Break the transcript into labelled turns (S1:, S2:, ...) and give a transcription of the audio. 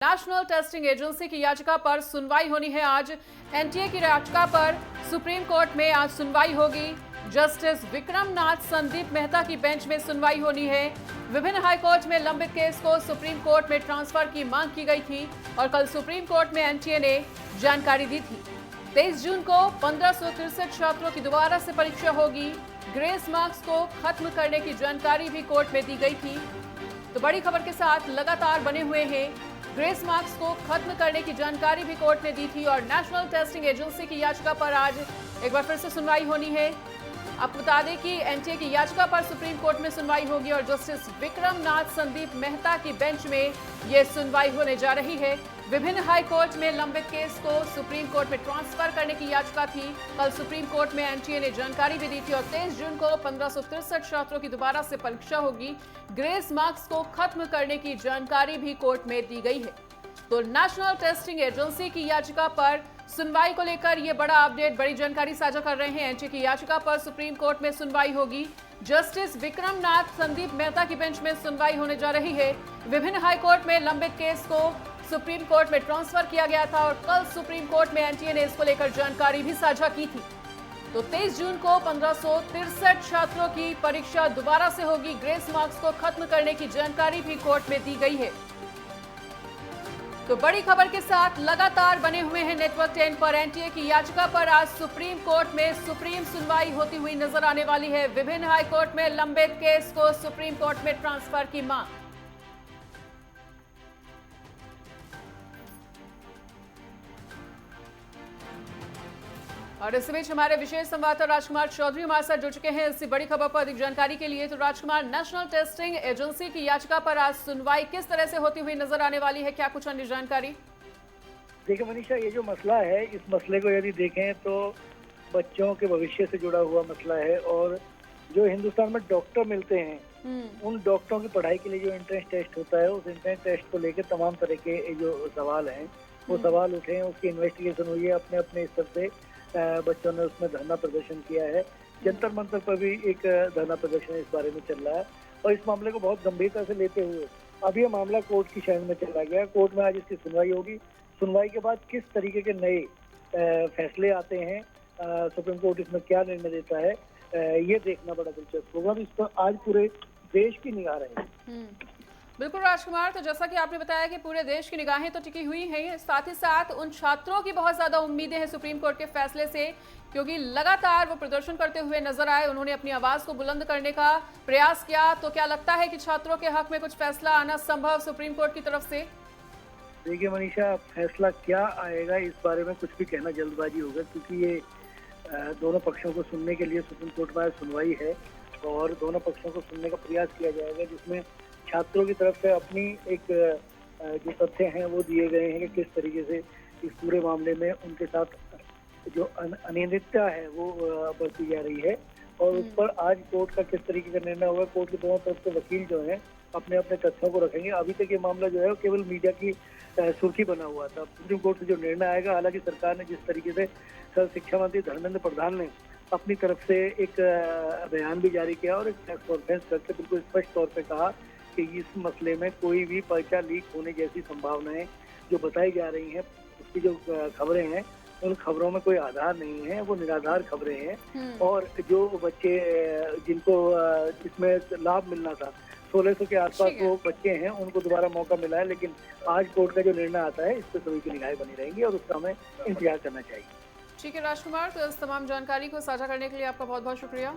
S1: National testing agency की याचिका पर सुनवाई होनी है आज। एनटीए की याचिका पर सुप्रीम कोर्ट में आज सुनवाई होगी। जस्टिस विक्रम नाथ संदीप मेहता की बेंच में सुनवाई होनी है। विभिन्न हाईकोर्ट में लंबित केस को सुप्रीम कोर्ट में ट्रांसफर की मांग की गई थी और कल सुप्रीम कोर्ट में एनटीए ने जानकारी दी थी। 23 जून को 1563 छात्रों की दोबारा से परीक्षा होगी। ग्रेस मार्क्स को खत्म करने की जानकारी भी कोर्ट में दी गई थी। तो बड़ी खबर के साथ लगातार बने हुए हैं। ग्रेस मार्क्स को खत्म करने की जानकारी भी कोर्ट ने दी थी और नेशनल टेस्टिंग एजेंसी की याचिका पर आज एक बार फिर से सुनवाई होनी है। आपको बता दें कि एनटीए की याचिका पर सुप्रीम कोर्ट में सुनवाई होगी और जस्टिस विक्रम नाथ संदीप मेहता की बेंच में यह सुनवाई होने जा रही है। विभिन्न हाई कोर्ट में लंबित केस को सुप्रीम कोर्ट में ट्रांसफर करने की याचिका थी। कल सुप्रीम कोर्ट में एनटीए ने जानकारी भी दी थी और 23 जून को 1563 छात्रों की दोबारा से परीक्षा होगी। ग्रेस मार्क्स को खत्म करने की जानकारी भी कोर्ट में दी गई है। तो नेशनल टेस्टिंग एजेंसी की याचिका पर सुनवाई को लेकर ये बड़ा अपडेट, बड़ी जानकारी साझा कर रहे हैं। एनटीए की याचिका पर सुप्रीम कोर्ट में सुनवाई होगी। जस्टिस विक्रम नाथ संदीप मेहता की बेंच में सुनवाई होने जा रही है। विभिन्न हाईकोर्ट में लंबित केस को सुप्रीम कोर्ट में ट्रांसफर किया गया था और कल सुप्रीम कोर्ट में एनटीए ने इसको लेकर जानकारी भी साझा की थी। तो 23 जून को 1563 छात्रों की परीक्षा दोबारा से होगी। ग्रेस मार्क्स को खत्म करने की जानकारी भी कोर्ट में दी गई है। तो बड़ी खबर के साथ लगातार बने हुए हैं नेटवर्क 10 पर। एनटीए की याचिका पर आज सुप्रीम कोर्ट में सुप्रीम सुनवाई होती हुई नजर आने वाली है। विभिन्न हाईकोर्ट में लंबित केस को सुप्रीम कोर्ट में ट्रांसफर की मांग। और इस बीच हमारे विशेष संवाददाता राजकुमार चौधरी हमारे साथ जुड़ चुके हैं इसी बड़ी खबर पर अधिक जानकारी के लिए। तो राजकुमार, नेशनल टेस्टिंग एजेंसी की याचिका पर आज सुनवाई किस तरह से होती हुई नजर आने वाली है, क्या कुछ अन्य जानकारी?
S2: देखिए मनीषा, ये जो मसला है, इस मसले को यदि देखें तो बच्चों के भविष्य से जुड़ा हुआ मसला है। और जो हिंदुस्तान में डॉक्टर मिलते हैं, उन डॉक्टरों की पढ़ाई के लिए जो एंट्रेंस टेस्ट होता है, उस एंट्रेंस टेस्ट को लेकर तमाम तरह के जो सवाल हैं वो सवाल उठे हैं। उसकी इन्वेस्टिगेशन हुई है। अपने अपने स्तर से बच्चों ने उसमें धरना प्रदर्शन किया है। जंतर मंतर पर भी एक धरना प्रदर्शन इस बारे में चल रहा है और इस मामले को बहुत गंभीरता से लेते हुए अब ये मामला कोर्ट की शरण में चला गया। कोर्ट में आज इसकी सुनवाई होगी। सुनवाई के बाद किस तरीके के नए फैसले आते हैं, सुप्रीम कोर्ट इसमें क्या निर्णय देता है, ये देखना बड़ा दिलचस्प होगा। इस पर आज पूरे देश की निगाह रहेगी।
S1: बिल्कुल राजकुमार, तो जैसा कि आपने बताया कि पूरे देश की निगाहें तो टिकी हुई हैं, साथ ही साथ उन छात्रों की बहुत ज़्यादा उम्मीदें हैं सुप्रीम कोर्ट के फैसले से, क्योंकि लगातार वो प्रदर्शन करते हुए नजर आए। उन्होंने अपनी आवाज़ को बुलंद करने का प्रयास किया। तो क्या लगता है कि छात्रों के हक में कुछ फैसला आना संभव सुप्रीम कोर्ट की तरफ से?
S2: देखिए मनीषा, फैसला क्या आएगा इस बारे में कुछ भी कहना जल्दबाजी होगा, क्योंकि ये दोनों पक्षों को सुनने के लिए सुप्रीम कोर्ट में सुनवाई है और दोनों पक्षों को सुनने का प्रयास किया जाएगा, जिसमें छात्रों की तरफ से अपनी एक जो तथ्य हैं वो दिए गए हैं कि किस तरीके से इस पूरे मामले में उनके साथ जो अनियमितता है वो बरती जा रही है और उस पर आज कोर्ट का किस तरीके का निर्णय होगा। कोर्ट के दोनों तरफ से वकील जो हैं अपने अपने तथ्यों को रखेंगे। अभी तक ये मामला जो है वो केवल मीडिया की सुर्खी बना हुआ था। सुप्रीम कोर्ट से जो निर्णय आएगा, हालांकि सरकार ने जिस तरीके से सर्व शिक्षा मंत्री धर्मेंद्र प्रधान ने अपनी तरफ से एक बयान भी जारी किया और एक प्रेस कॉन्फ्रेंस करके बिल्कुल स्पष्ट तौर पर कहा कि इस मसले में कोई भी पर्चा लीक होने जैसी संभावनाएं जो बताई जा रही हैं, उसकी जो खबरें हैं उन खबरों में कोई आधार नहीं है, वो निराधार खबरें हैं। और जो बच्चे जिनको इसमें लाभ मिलना था, 1600 के आसपास वो बच्चे हैं, उनको दोबारा मौका मिला है। लेकिन आज कोर्ट का जो निर्णय आता है इस पर सभी की निगाहें बनी रहेंगी और उसका हमें इंतजार करना चाहिए।
S1: ठीक है राजकुमार, तो इस तमाम जानकारी को साझा करने के लिए आपका बहुत बहुत शुक्रिया।